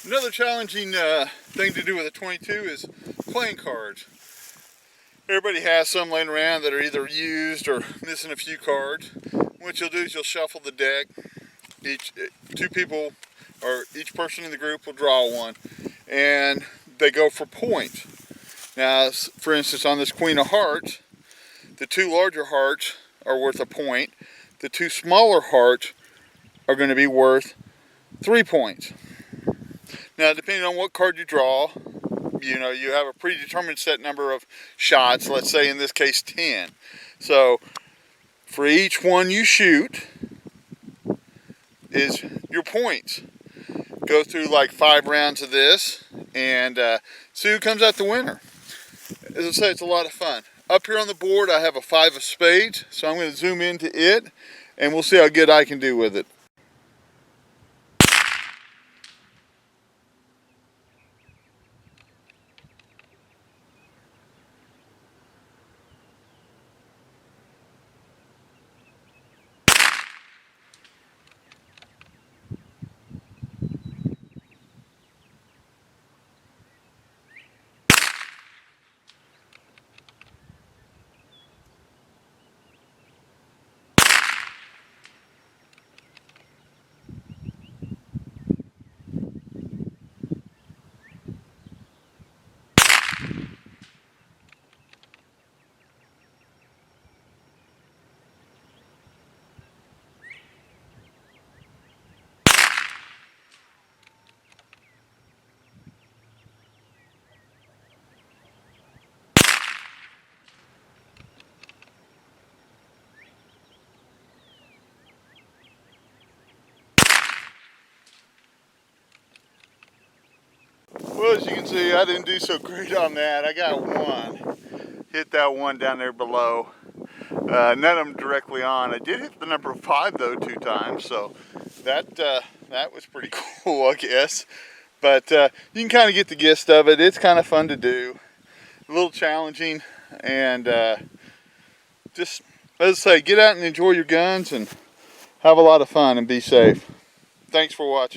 Another challenging thing to do with a 22 is playing cards. Everybody has some laying around that are either used or missing a few cards. What you'll do is you'll shuffle the deck. Two people, or each person in the group will draw one, and they go for points. Now, for instance, on this Queen of Hearts, the two larger hearts are worth a point. The two smaller hearts are going to be worth 3 points. Now, depending on what card you draw, you have a predetermined set number of shots, let's say in this case 10. So for each one you shoot is your points. Go through like 5 rounds of this and see who comes out the winner. As I say, it's a lot of fun. Up here on the board I have a 5 of spades, so I'm going to zoom into it and we'll see how good I can do with it. Well, as you can see, I didn't do so great on that. I got one. Hit that one down there below. None of them directly on. I did hit the number 5 though 2 times, so that was pretty cool, I guess. But you can kind of get the gist of it. It's kind of fun to do, a little challenging, and just, as I say, get out and enjoy your guns and have a lot of fun and be safe. Thanks for watching.